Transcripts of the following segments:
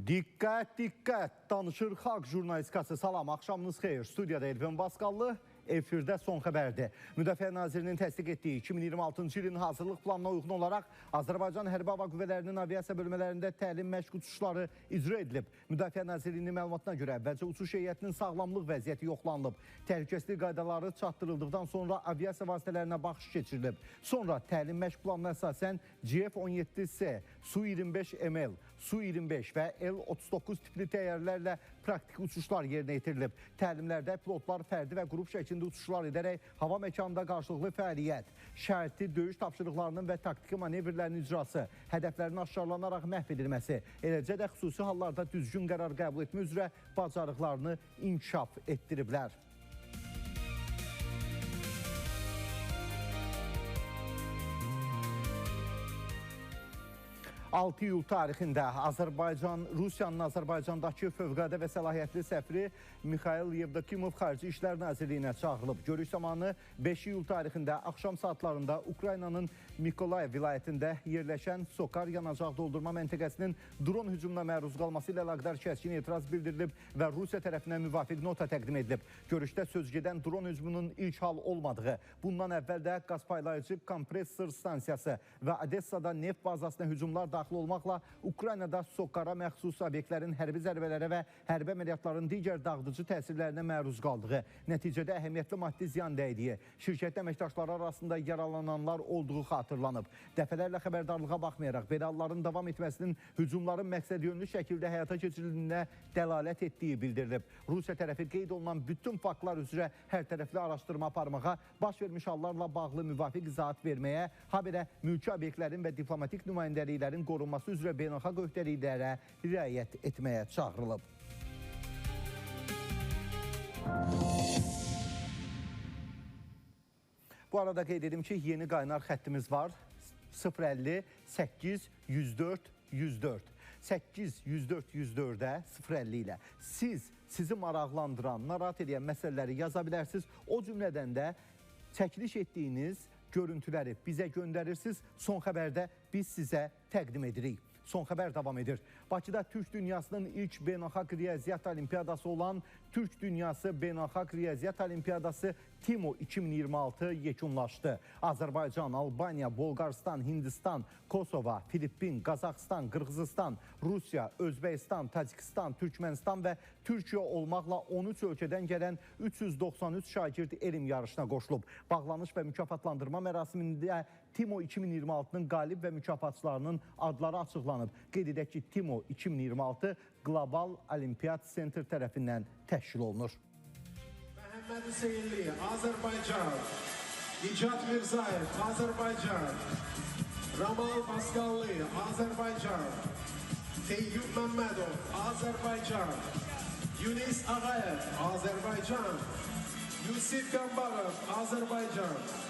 Diqqət, diqqət! Danışır Xalq jurnalistikası. Salam, axşamınız xeyir. Studiyada Elvin Basqallı, efirdə son xəbərdir. Müdafiə Nazirinin təsdiq etdiyi 2026-cı ilin hazırlıq planına uyğun olaraq Azərbaycan Hərbi Hava Qüvvələrinin aviasiya bölmələrində təlim məşq uçuşları icra edilib. Müdafiə Nazirliyinin məlumatına görə əvvəlcə uçuş heyətinin sağlamlıq vəziyyəti yoxlanılıb. Təhlükəsizlik qaydaları çatdırıldıqdan sonra aviasiya vasitələrinə baxış keçirilib. Sonra təlim məşq planına əsasən GF-17C, Su-25ML, Su-25 və L-39 tipli təyyarələrlə praktiki uçuşlar yerinə yetirilib. Təlimlərdə pilotlar fərdi və qrup şəklində uçuşlar edərək hava məkanında qarşılıqlı fəaliyyət, şərti döyüş tapşırıqlarının və taktiki manevrlərinin icrası, hədəflərin aşkarlanaraq məhv edilməsi, eləcə də xüsusi hallarda düzgün qərar qəbul etmə üzrə bacarıqlarını inkişaf etdiriblər. 6 iyul tarixində Rusiyanın Azərbaycandakı fövqəladə və səlahiyyətli səfiri Mikhail Yevdokimov Xarici İşlər Nazirliyinə çağırılıb. Görüş zamanı 5 iyul tarixində axşam saatlarında Ukraynanın Mikolayev vilayətində yerləşən Sokar yanacaq doldurma məntəqəsinin dron hücumuna məruz qalması ilə əlaqədar kəskin etiraz bildirilib və Rusiya tərəfindən müvafiq nota təqdim edilib. Görüşdə söz gedən dron hücumunun ilk hal olmadığı, bundan əvvəl də qaz paylayıcı kompressor stansiyası və Odessada neft bazasına hücumlar daxil olmaqla Ukraynada Sokara məxsus obyektlərin hərbi zərbələrə və hərbi əməliyyatların digər dağıdıcı təsirlərinə məruz qaldığı, nəticədə əhəmiyyətli maddi ziyan dəydiyi, şirkət əməkdaşları arasında yaralananlar olduğu xatırlanıb. Dəfələrlə xəbərdarlığa baxmayaraq, belə halların davam etməsinin hücumların məqsədyönlü şəkildə həyata keçirildiyinə dəlalət etdiyi bildirilib. Rusiya tərəfi qeyd olunan bütün faktlar üzrə hər tərəfli araşdırma aparmağa, baş vermiş hallarla bağlı müvafiq izahat verməyə, habelə mülki obyektlərin və diplomatik nümayəndəliklərin qorunması üzrə beynəlxalq öhdəliklərə riayət etməyə çağırılıb. Bu arada qeyd edim ki, yeni qaynar xəttimiz var. 050 8 104 104. 8 104 104-ə 050 ilə sizi maraqlandıran, narahat edən məsələləri yaza bilərsiniz. O cümlədən də çəkiliş etdiyiniz görüntüləri bizə göndərirsiniz. Son xəbərdə biz sizə təqdim edirik. Son xəbər davam edir. Bakıda Türk dünyasının ilk beynəlxalq riyaziyyat olimpiyadası olan Türk Dünyası Beynəlxalq Riyaziyyat Olimpiyadası TİMO 2026 yekunlaşdı. Azərbaycan, Albaniya, Bolqarıstan, Hindistan, Kosova, Filippin, Qazaxıstan, Qırğızıstan, Rusiya, Özbəkistan, Tacikistan, Türkmənistan və Türkiyə olmaqla 13 ölkədən gələn 393 şagird elm yarışına qoşulub. Bağlanış və mükafatlandırma mərasimində TİMO 2026-nın qalib və mükafatçılarının adları açıqlanıb. Qeyd edək ki, TİMO 2026 Qlobal Olimpiyat Center tərəfindən təşkil olunur. Məhəmməd Hüseynli, Azərbaycan. Nicat Mirzayev, Azərbaycan. Ramal Basqallı, Azərbaycan. Teyyub Məmmədov, Azərbaycan. Yunis Ağayev, Azərbaycan. Yusif Qambarov, Azərbaycan.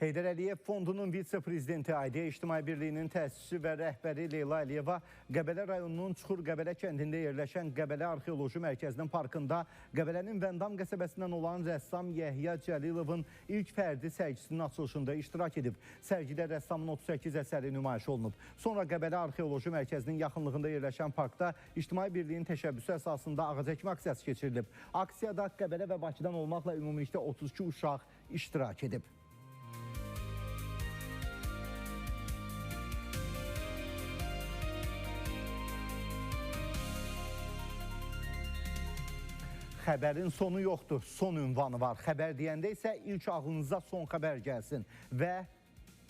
Heydər Əliyev Fondunun vitse-prezidenti Aidiyə İctimai Birliyinin təsisçisi və rəhbəri Leyla Əliyeva Qəbələ rayonunun Çuxur-Qəbələ kəndində yerləşən Qəbələ Arxeoloji Mərkəzinin parkında Qəbələnin Vəndam qəsəbəsindən olan rəssam Yəhya Cəlilovun ilk fərdi sərgisinin açılışında iştirak edib. Sərgidə rəssamın 38 əsəri nümayiş olunub. Sonra Qəbələ Arxeoloji Mərkəzinin yaxınlığında yerləşən parkda İctimai Birliyin təşəbbüsü əsasında ağacəkmə aksiyası keçirilib. Aksiyada Qəbələ və Bakıdan olmaqla ümumilikdə 32 uşaq iştirak edib. Xəbərin sonu yoxdur, son ünvanı var. Xəbər deyəndə isə ilk ağlınıza son xəbər gəlsin və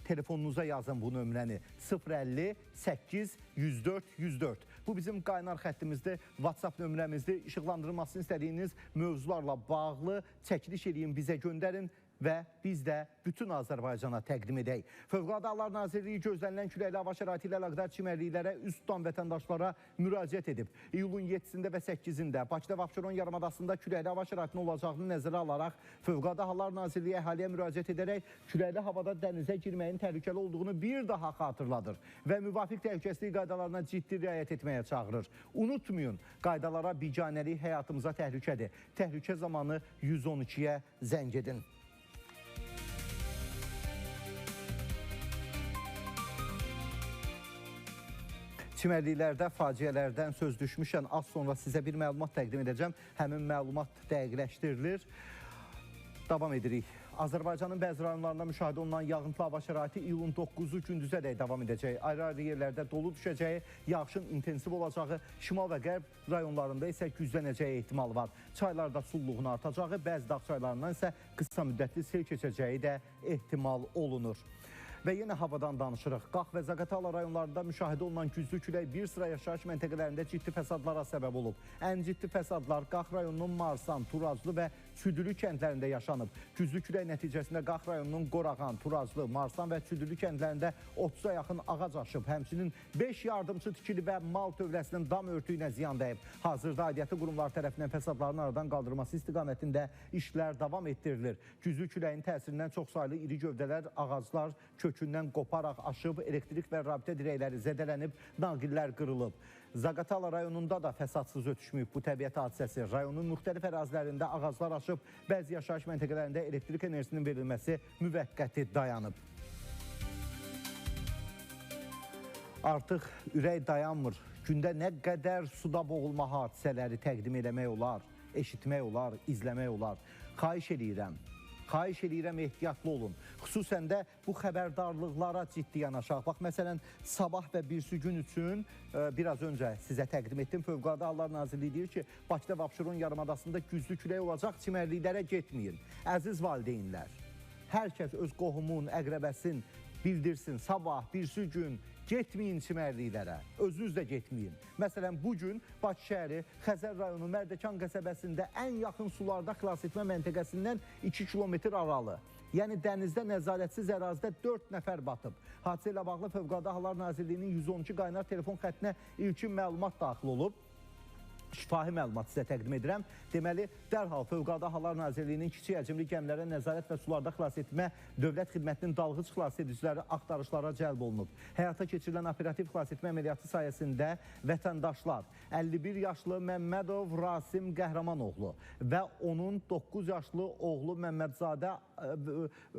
telefonunuza yazın bu nömrəni 050 8 104 104. Bu bizim qaynar xəttimizdir, WhatsApp nömrəmizdir. İşıqlandırılmasını istədiyiniz mövzularla bağlı çəkiliş edin, bizə göndərin və biz də bütün Azərbaycana təqdim edək. Fövqəladə Hallar Nazirliyi gözlənilən küləkli hava şəraiti ilə əlaqədar çimərliklərə üz tutan vətəndaşlara müraciət edib. İyulun 7-sində və 8-də Bakıda və Abşeron yarımadasında küləkli hava şəraitinin olacağını nəzərə alaraq Fövqəladə Hallar Nazirliyi əhaliyə müraciət edərək küləkli havada dənizə girməyin təhlükəli olduğunu bir daha xatırladır və müvafiq təhlükəsizlik qaydalarına ciddi riayət etməyə çağırır. Unutmayın, qaydalara biganəlik həyatımıza təhlükədir. Təhlükə zamanı 112-yə zəng edin. Çimərliklərdə faciələrdən söz düşmüşən az sonra sizə bir məlumat təqdim edəcəm. Həmin məlumat dəqiqləşdirilir. Davam edirik. Azərbaycanın bəzi rayonlarında müşahidə olunan yağıntılı hava şəraiti iyulun 9-u gündüzədək davam edəcək. Ayrı-ayrı yerlərdə dolu düşəcəyi, yağışın intensiv olacağı, şimal və qərb rayonlarında isə güclənəcəyi ehtimal var. Çaylarda sulluğun artacağı, bəzi dağ çaylarından isə qısa müddətli sel keçəcəyi də ehtimal olunur. Və yenə havadan danışırıq. Qax və Zaqatala rayonlarında müşahidə olunan güclü külək bir sıra yaşayış məntəqələrində ciddi fəsadlara səbəb olub. Ən ciddi fəsadlar Qax rayonunun Marsan, Turaclı və Çüdülü kəndlərində yaşanıb. Güclü külək nəticəsində Qax rayonunun Qorağan, Turaclı, Marsan və Çüdülü kəndlərində 30-a yaxın ağac aşıb. Həmçinin 5 yardımçı tikili və mal tövləsinin dam örtüyünə ziyan dəyib. Hazırda aidiyyatı qurumlar tərəfindən fəsadların aradan qaldırılması istiqamətində işlər davam etdirilir. Güclü küləyin təsirindən çoxsaylı iri gövdələr, ağaclar kökündən qoparaq aşıb, elektrik və rabitə dirəkləri zədələnib, naqillər qırılıb. Zaqatala rayonunda da fəsadsız ötüşməyib bu təbiət hadisəsi. Rayonun müxtəlif ərazilərində ağaclar aşıb, bəzi yaşayış məntəqələrində elektrik enerjisinin verilməsi müvəqqəti dayanıb. Artıq ürək dayanmır. Gündə nə qədər suda boğulma hadisələri təqdim eləmək olar, eşitmək olar, izləmək olar. Xahiş eləyirəm, ehtiyatlı olun. Xüsusən də bu xəbərdarlıqlara ciddi yanaşaq. Bax, məsələn, sabah və birisi gün üçün biraz öncə sizə təqdim etdim. Fövqəladə Hallar Nazirliyi deyir ki, Bakıda və Abşeron yarımadasında güclü külək olacaq, çimərliklərə getməyin. Əziz valideynlər, hər kəs öz qohumun, əqrəbəsin bildirsin. Sabah, birisi gün getməyin çimərliklərə, özünüz də getməyin. Məsələn, bugün Bakı şəhəri Xəzər rayonu Mərdəkan qəsəbəsində ən yaxın sularda xilas etmə məntəqəsindən 2 kilometr aralı. Yəni dənizdə nəzarətsiz ərazidə 4 nəfər batıb. Hadisə ilə bağlı Fövqəladə Hallar Nazirliyinin 112 qaynar telefon xəttinə ilkin məlumat daxil olub. Şifahi məlumat sizə təqdim edirəm. Deməli, dərhal Fövqəladə Hallar Nazirliyinin kiçik həcmli gəmilərə nəzarət və sularda xilas etmə Dövlət Xidmətinin dalğıc xilas ediciləri axtarışlara cəlb olunub. Həyata keçirilən operativ xilas etmə əməliyyatı sayəsində vətəndaşlar 51 yaşlı Məmmədov Rasim Qəhrəmanoğlu və onun 9 yaşlı oğlu Məmmədzadə,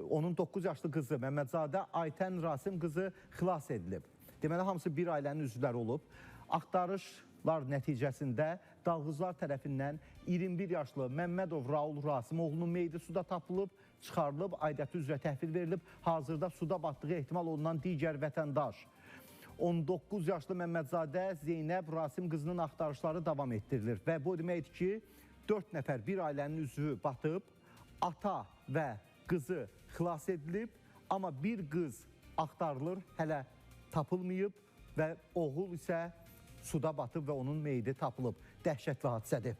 onun 9 yaşlı qızı Məmmədzadə Aytən Rasim qızı xilas edilib. Deməli, hamısı bir ailənin üzvləri olub. Axtarışlar nəticəsində dalğıcılar tərəfindən 21 yaşlı Məmmədov Raul Rasimoğlunun meyidi suda tapılıb, çıxarılıb, aidiyyatı üzrə təhvil verilib. Hazırda suda batdığı ehtimal olunan digər vətəndaş 19 yaşlı Məmmədzadə Zeynəb Rasim qızının axtarışları davam etdirilir. Və bu deməkdir ki, 4 nəfər bir ailənin üzvü batıb, ata və qızı xilas edilib, amma bir qız axtarılır, hələ tapılmayıb və oğul isə suda batıb və onun meyidi tapılıb. Dəhşətli hadisədir.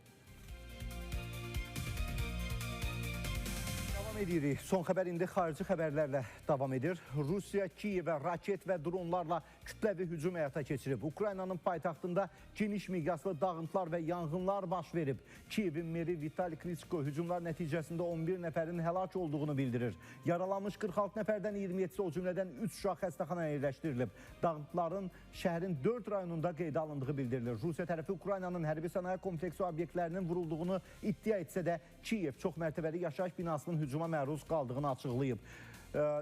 Davam edirik. Son xəbər indi xarici xəbərlərlə davam edir. Rusiya Kiyevə raket və dronlarla kütləvi hücum həyata keçirib. Ukraynanın paytaxtında geniş miqyaslı dağıntılar və yanğınlar baş verib. Kiyevin meri Vitali Klitschko hücumlar nəticəsində 11 nəfərin həlak olduğunu bildirir. Yaralanmış 46 nəfərdən 27-si, o cümlədən 3 uşaq xəstəxanaya yerləşdirilib. Dağıntıların şəhərin 4 rayonunda qeydə alındığı bildirilir. Rusiya tərəfi Ukraynanın hərbi sənaye kompleksi obyektlərinin vurulduğunu iddia etsə də Kiyev çox mərtəbəli yaşayış binasının hücuma məruz qaldığını açıqlayıb.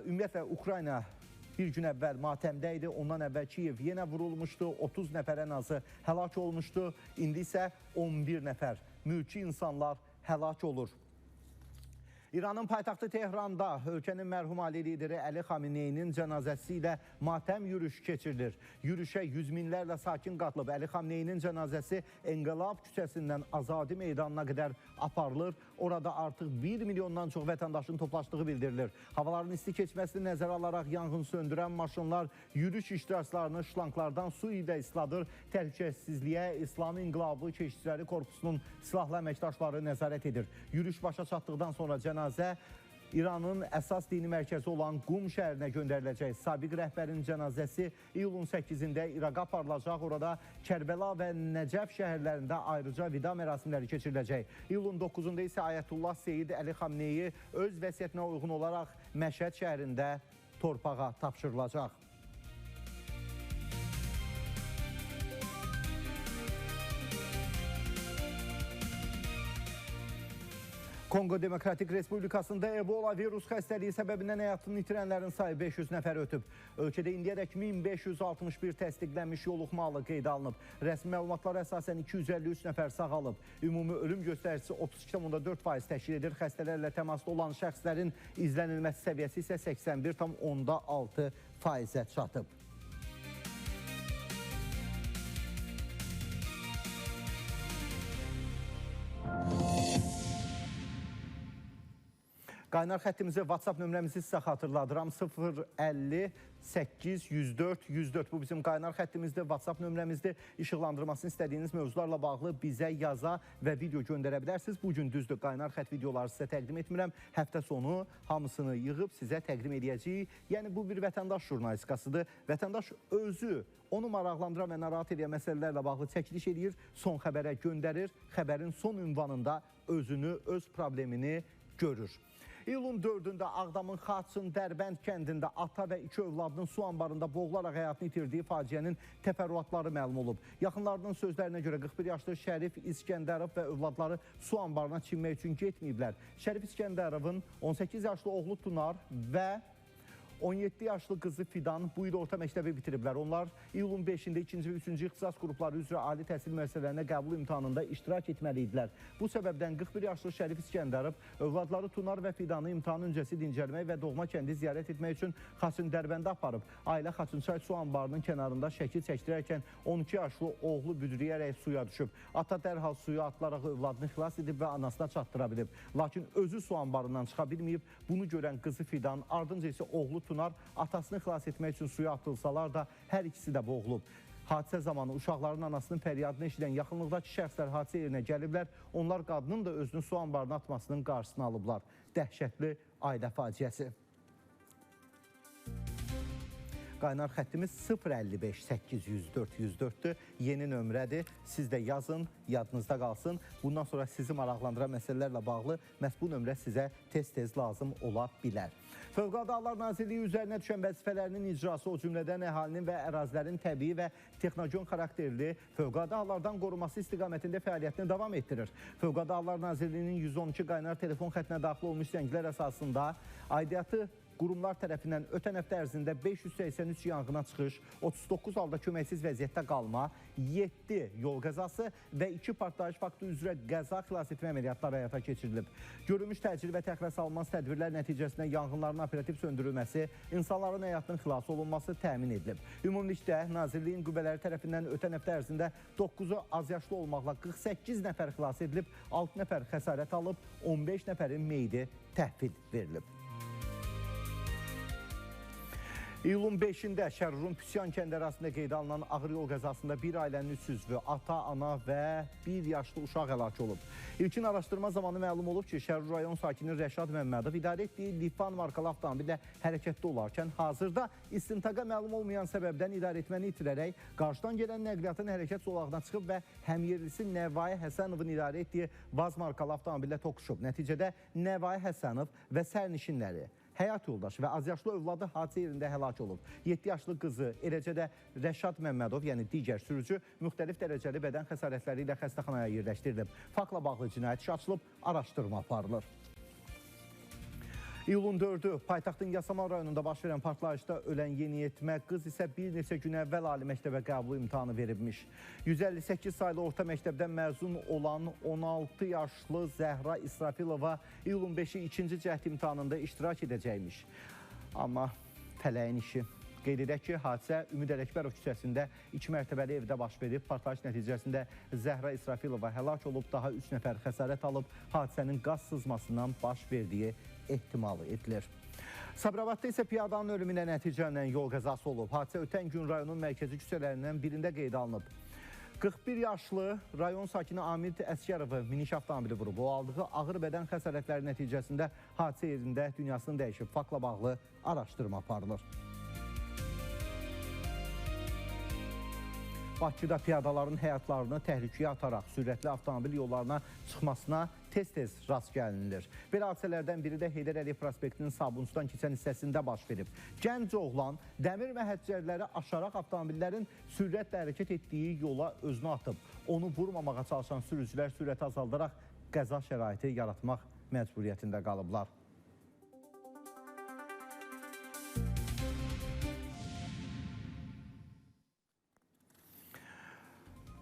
Ümumiyyətlə, Ukrayna bir gün əvvəl matəmdə idi. Ondan əvvəl Kiyev yenə vurulmuşdu. 30 nəfər ən azı həlak olmuşdu. İndi isə 11 nəfər mülki insanlar həlak olur. İranın paytaxtı Tehranda ölkənin mərhum ali lideri Əli Xameneyinin cənazəsi ilə matəm yürüyüşü keçirilir. Yürüyüşə yüz minlərlə sakin qatılıb. Əli Xameneyinin cənazəsi Enqilab küçəsindən Azadi meydanına qədər aparılır. Orada artıq 1 milyondan çox vətəndaşın toplaşdığı bildirilir. Havaların isti keçməsini nəzərə alaraq yanğın söndürən maşınlar yürüyüş iştirakçılarını şlanklardan su ilə isladır. Təhlükəsizliyə İslami İnqilabı Keşikçiləri Korpusunun silahlı əməkdaşları nəzarət edir. Yürüyüş başa çatdıqdan sonra cənazə İranın əsas dini mərkəzi olan Qum şəhərinə göndəriləcək. Sabiq rəhbərin cənazəsi iyulun 8-də İraqa aparılacaq. Orada Kərbəla və Nəcəf şəhərlərində ayrıca vida mərasimləri keçiriləcək. İyulun 9-da isə Ayətullah Seyid Əli Xameneyi öz vəsiyyətinə uyğun olaraq Məşhəd şəhərində torpağa tapşırılacaq. Kongo Demokratik Respublikasında Ebola virus xəstəliyi səbəbindən həyatını itirənlərin sayı 500 nəfər ötüb. Ölkədə indiyədək 1561 təsdiqlənmiş yoluxma halı qeydə alınıb. Rəsmi məlumatlara əsasən 253 nəfər sağalıb. Ümumi ölüm göstəricisi 32,4% təşkil edir. Xəstələrlə təmasda olan şəxslərin izlənilməsi səviyyəsi isə 81,6%-ə çatıb. Qaynar xəttimizi, WhatsApp nömrəmizi sizə xatırladıram. 050 8 104 104. Bu bizim qaynar xəttimizdir, WhatsApp nömrəmizdir. İşıqlandırmasını istədiyiniz mövzularla bağlı bizə yaza və video göndərə bilərsiniz. Bugün düzdür, qaynar xətt videoları sizə təqdim etmirəm. Həftə sonu hamısını yığıb sizə təqdim edəcəyik. Yəni bu bir vətəndaş jurnalistikasıdır. Vətəndaş özü onu maraqlandıran və narahat edən məsələlərlə bağlı çəkiliş edir, son xəbərə göndərir. Xəbərin son ünvanında özünü, öz problemini görür. İyulun 4-də Ağdamın Xaçın Dərbənd kəndində ata və 2 övladının su anbarında boğularaq həyatını itirdiyi faciənin təfərrüatları məlum olub. Yaxınlarının sözlərinə görə 41 yaşlı Şərif İskəndərov və övladları su anbarına çinmək üçün getməyiblər. Şərif İskəndərovun 18 yaşlı oğlu Tunar və 17 yaşlı qızı Fidan bu il orta məktəbi bitiriblər. Onlar iyulun 5-də 2-ci və 3-cü ixtisas qrupları üzrə ali təhsil müəssisələrinə qəbul imtahanında iştirak etməli idilər. Bu səbəbdən 41 yaşlı Şərif İskəndərov övladları Tunar və Fidanı imtahan öncəsi dincəlmək və doğma kəndi ziyarət etmək üçün Xaçın Dərbəndə aparıb. Ailə Xaçınçay su anbarının kənarında şəkil çəkdirərkən 12 yaşlı oğlu büdrəyərək suya düşüb. Ata dərhal suya atılaraq övladını xilas edib və anasına çatdıra bilib. Lakin özü su anbarından çıxa bilməyib. Bunu görən qızı Fidan, ardınca isə oğlu Tunar atasını xilas etmək üçün suya atılsalar da hər ikisi də boğulub. Hadisə zamanı uşaqların anasının fəryadını eşidən yaxınlıqdakı şəxslər hadisə yerinə gəliblər. Onlar qadının da özünü su anbarına atmasının qarşısını alıblar. Dəhşətli ailə faciəsi. Qaynar xəttimiz 055 804 104-dür. Yeni nömrədir. Siz də yazın, yadınızda qalsın. Bundan sonra sizi maraqlandıran məsələlərlə bağlı məhz bu nömrə sizə tez-tez lazım ola bilər. Fövqəladə Hallar Nazirliyi üzərinə düşən vəzifələrinin icrası, o cümlədən əhalinin və ərazilərin təbii və texnogen xarakterli fövqəladə hallardan qorunması istiqamətində fəaliyyətini davam etdirir. Fövqəladə Hallar Nazirliyinin 112 qaynar telefon xəttinə daxil olmuş zənglər əsasında aidiyyatı qurumlar tərəfindən ötən həftə ərzində 583 yanğına çıxış, 39 halda köməksiz vəziyyətdə qalma, 7 yol qəzası və 2 partlayış faktı üzrə qəza xilas etmə əməliyyatları həyata keçirilib. Görülmüş təcili və təxirə salınmaz tədbirlər nəticəsində yanğınların operativ söndürülməsi, insanların həyatının xilas olunması təmin edilib. Ümumilikdə Nazirliyin qüvvələri tərəfindən ötən həftə ərzində 9-u az yaşlı olmaqla 48 nəfər xilas edilib, 6 nəfər xəsarət alıb, 15 nəfərin meyidi təhvil verilib. İyulun 5-də Şərurun Püsyan kəndi ərazisində qeydə alınan ağır yol qəzasında bir ailənin 3 üzvü, ata, ana və 1 yaşlı uşaq həlak olub. İlkin araşdırma zamanı məlum olub ki, Şərur rayon sakini Rəşad Məmmədov idarə etdiyi Lifan markalı avtomobillə hərəkətdə olarkən hazırda istintaqa məlum olmayan səbəbdən idarəetməni itirərək qarşıdan gələn nəqliyyatın hərəkət zolağına çıxıb və həmyerlisi Nəvai Həsənovun idarə etdiyi Vaz markalı avtomobillə toqquşub. Nəticədə Nəvai Həsənov və sərnişinləri, həyat yoldaşı və azyaşlı övladı hadisə yerində həlak olub. 7 yaşlı qızı, eləcə də Rəşad Məmmədov, yəni digər sürücü, müxtəlif dərəcəli bədən xəsarətləri ilə xəstəxanaya yerləşdirilib. Faktla bağlı cinayət işi açılıb, araşdırma aparılır. İyulun 4-ü paytaxtın Yasamal rayonunda baş verən partlayışda ölən yeniyetmə qız isə bir neçə gün əvvəl ali məktəbə qəbul imtahanı veribmiş. 158 saylı orta məktəbdən məzun olan 16 yaşlı Zəhra İsrafilova iyulun 5-i ikinci cəhd imtahanında iştirak edəcəkmiş. Amma tələyin işi. Qeyd edək ki, hadisə Ümid Ələkbərov küçəsində 2 mərtəbəli evdə baş verib. Partlayış nəticəsində Zəhra İsrafilova həlak olub, daha 3 nəfər xəsarət alıb. Hadisənin qaz sızmasından baş verdiyi ehtimalı edilir. Sabirabadda isə piyadanın ölümünə nəticələnən yol qəzası olub. Hadisə ötən gün rayonun mərkəzi küçələrindən birində qeydə alınıb. 41 yaşlı rayon sakini Amid Əsgərovu miniş avtomobili vurub. O aldığı ağır bədən xəsarətləri nəticəsində hadisə yerində dünyasını dəyişib. Faktla bağlı araşdırma aparılır. Bakıda piyadaların həyatlarını təhlükəyə ataraq sürətli avtomobil yollarına çıxmasına tez-tez rast gəlinilir. Belə hadisələrdən biri də Heydər Əliyev prospektinin Sabunçudan keçən hissəsində baş verib. Gənc oğlan dəmir məhəccərləri aşaraq avtomobillərin sürətlə hərəkət etdiyi yola özünü atıb. Onu vurmamağa çalışan sürücülər sürəti azaldaraq qəza şəraiti yaratmaq məcburiyyətində qalıblar.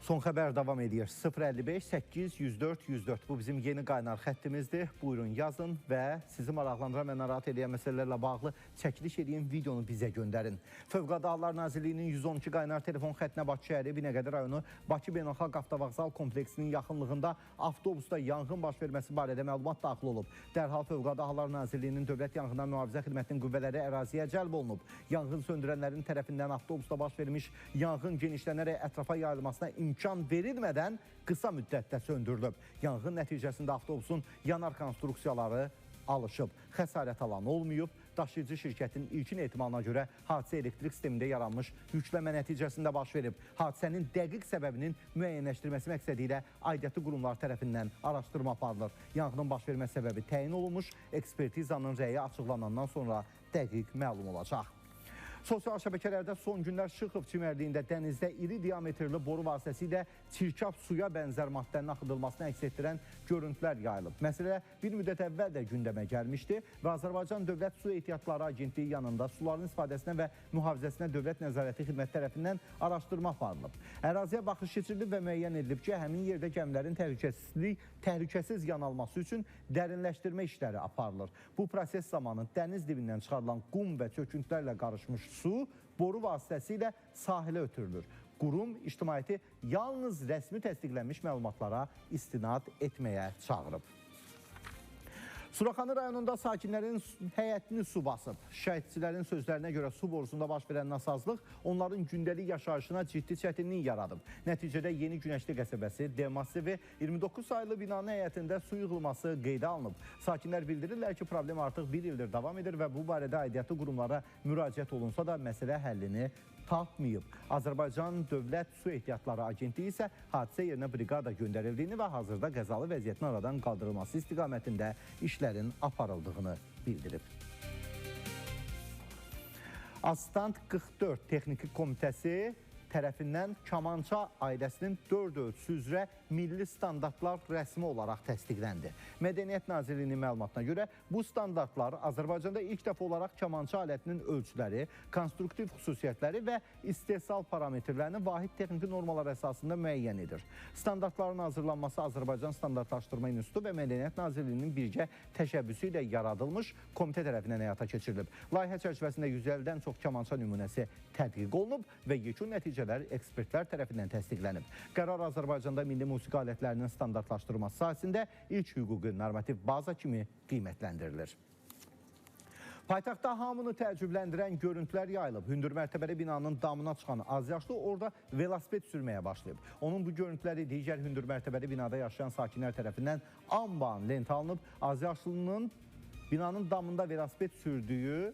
Son xəbər davam edir. 055 800 104 104. Bu bizim yeni qaynar xəttimizdir. Buyurun yazın və sizi maraqlandıran və narahat edən məsələlərlə bağlı çəkiliş edin, videonu bizə göndərin. Fövqəladə Hallar Nazirliyinin 112 qaynar telefon xəttinə Bakı şəhəri Binəqədi rayonu Bakı Beynəlxalq Avtovağzal kompleksinin yaxınlığında avtobusda yanğın baş verməsi barədə məlumat daxil olub. Dərhal Fövqəladə Hallar Nazirliyinin Dövlət Yanğından Mühafizə Xidmətinin qüvvələri əraziyə cəlb olunub. Yanğın söndürənlərin tərəfindən avtobusda baş vermiş yanğın genişlənərək ətrafa yayılmasına imkan verilmədən qısa müddətdə söndürülüb. Yanğın nəticəsində avtobusun yanar konstruksiyaları alışıb. Xəsarət alan olmayıb. Daşıyıcı şirkətin ilkin ehtimalına görə hadisə elektrik sistemində yaranmış yükləmə nəticəsində baş verib. Hadisənin dəqiq səbəbinin müəyyənləşdirməsi məqsədi ilə aidiyyatı qurumlar tərəfindən araşdırma aparılır. Yanğının baş vermə səbəbi təyin olunmuş, ekspertizanın rəyi açıqlanandan sonra dəqiq məlum olacaq. Sosial şəbəkələrdə son günlər Şıxov çimərliyində dənizdə iri diametrli boru vasitəsilə çirkab suya bənzər maddənin axıdılmasını əks etdirən görüntülər yayılıb. Məsələ bir müddət əvvəl də gündəmə gəlmişdi və Azərbaycan Dövlət Su Ehtiyatları Agentliyi yanında suların istifadəsinə və mühafizəsinə Dövlət Nəzarəti Xidməti tərəfindən araşdırma aparılıb. Əraziyə baxış keçirilib və müəyyən edilib ki, həmin yerdə gəmilərin təhlükəsiz yanalması üçün dərinləşdirmə işləri aparılır. Bu proses zamanı dəniz dibindən çıxarılan qum və çöküntülərlə qarışmış su boru vasitəsilə sahilə ötürülür. Qurum ictimaiyyəti yalnız rəsmi təsdiqlənmiş məlumatlara istinad etməyə çağırıb. Suraxanı rayonunda sakinlərin həyətini su basıb. Şəhidçilərin sözlərinə görə su borusunda baş verən nasazlıq onların gündəlik yaşayışına ciddi çətinlik yaradıb. Nəticədə Yeni Günəşli qəsəbəsi, D massivi 29 saylı binanın həyətində su yığılması qeydə alınıb. Sakinlər bildirirlər ki, problem artıq bir ildir davam edir və bu barədə aidiyyatı qurumlara müraciət olunsa da məsələ həllini tapmayıb. Azərbaycan Dövlət Su Ehtiyatları Agentliyi isə hadisə yerinə briqada göndərildiyini və hazırda qəzalı vəziyyətin aradan qaldırılması istiqamətində işlərin aparıldığını bildirib. Astant 44 Texniki Komitəsi tərəfindən Kamança ailəsinin 4 ölçüsü üzrə milli standartlar rəsmi olaraq təsdiqləndi. Mədəniyyət Nazirliyinin məlumatına görə bu standartlar Azərbaycanda ilk dəfə olaraq Kamança alətinin ölçüləri, konstruktiv xüsusiyyətləri və istehsal parametrlərini vahid texniki normalar əsasında müəyyən edir. Standartların hazırlanması Azərbaycan Standartlaşdırma İnstitutu və Mədəniyyət Nazirliyinin birgə təşəbbüsü ilə yaradılmış komitə tərəfindən həyata keçirilib. Layihə çərçivəsində 150-dən çox Kamança nümunəsi tədqiq olunub və yekun nəticələr ekspertlər tərəfindən təsdiqlənib. Qərar Azərbaycanda milli musiqi alətlərinin standartlaşdırılması sahəsində ilk hüquqi normativ baza kimi qiymətləndirilir. Paytaxtda hamını təəccübləndirən görüntülər yayılıb. Hündür mərtəbəli binanın damına çıxan azyaşlı orada velosiped sürməyə başlayıb. Onun bu görüntüləri digər hündür mərtəbəli binada yaşayan sakinlər tərəfindən amban lent alınıb. Azyaşlının binanın damında velosiped sürdüyü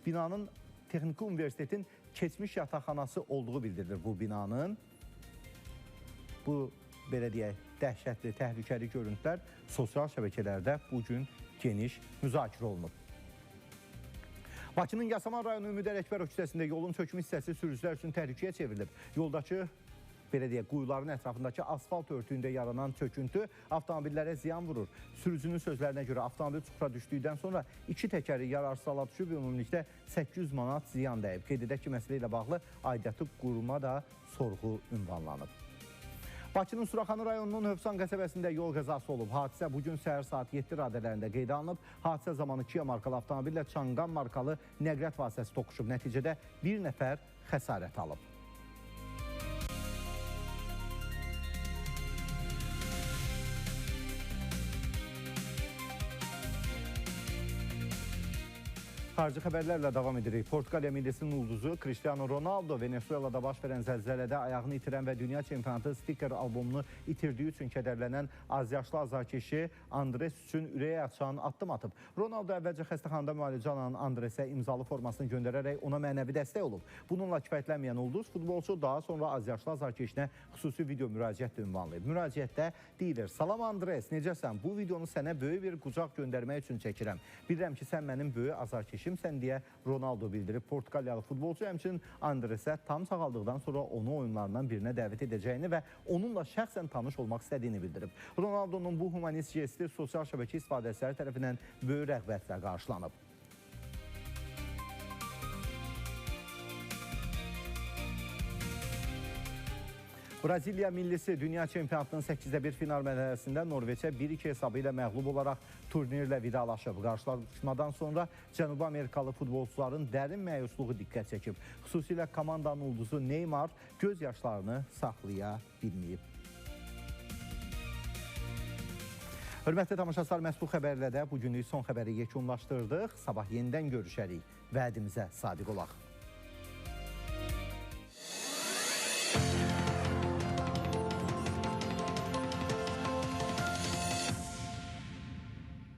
binanın Texniki Universitetin keçmiş yataqxanası olduğu bildirilir bu binanın. Bu, belə deyək, dəhşətli, təhlükəli görüntülər sosial şəbəkələrdə bugün geniş müzakirə olunub. Bakının Yasamal rayonu Ümid Ələkbərov küçəsində yolun çökmüş hissəsi sürücülər üçün təhlükəyə çevrilib. Yoldakı belə deyək, quyuların ətrafındakı asfalt örtüyündə yaranan çöküntü avtomobillərə ziyan vurur. Sürücünün sözlərinə görə avtomobil çuxura düşdükdən sonra 2 təkəri yararsız hala düşüb, ümumilikdə 800 manat ziyan dəyib. Qeyd edək ki, məsələ ilə bağlı aidiyyatı quruma da sorğu ünvanlanıb. Bakının Suraxanı rayonunun Hövsan qəsəbəsində yol qəzası olub. Hadisə bugün səhər saat 7 radələrində qeydə alınıb. Hadisə zamanı Kia markalı avtomobillə Çanqan markalı nəqliyyat vasitəsi toqquşub. Nəticədə bir nəfər xəsarət alıb. Xarici xəbərlərlə davam edirik. Portuqaliya millisinin ulduzu Cristiano Ronaldo Venezuelada baş verən zəlzələdə ayağını itirən və dünya çempionatı stiker albomunu itirdiyi üçün kədərlənən azyaşlı azarkeşi Andres üçün ürəyi açan addım atıb. Ronaldo əvvəlcə xəstəxanada müalicə alan Andresə imzalı formasını göndərərək ona mənəvi dəstək olub. Bununla kifayətlənməyən ulduz futbolçu daha sonra azyaşlı azarkeşinə xüsusi video müraciət də ünvanlayıb. Müraciətdə deyilir: "Salam Andres, necəsən? Bu videonu sənə böyük bir qucaq göndərmək üçün çəkirəm. Bilirəm ki, sən mənim böyük azarkeşim dəyişimsən deyə Ronaldo bildirib. Portuqaliyalı futbolçu həmçinin Andresə tam sağaldıqdan sonra onu oyunlarından birinə dəvət edəcəyini və onunla şəxsən tanış olmaq istədiyini bildirib. Ronaldonun bu humanist jesti sosial şəbəkə istifadəçiləri tərəfindən böyük rəğbətlə qarşılanıb. Braziliya millisi dünya çempionatının 8-də 1 final mərhələsində Norveçə 1-2 hesabı ilə məğlub olaraq turnirlə vidalaşıb. Qarşılaşmadan sonra Cənubi Amerikalı futbolçuların dərin məyusluğu diqqət çəkib. Xüsusilə komandanın ulduzu Neymar göz yaşlarını saxlaya bilməyib. Hörmətli tamaşaçılar, məhz bu xəbərlə də bugünlük son xəbəri yekunlaşdırdıq. Sabah yenidən görüşərik. Vədimizə sadiq olaq.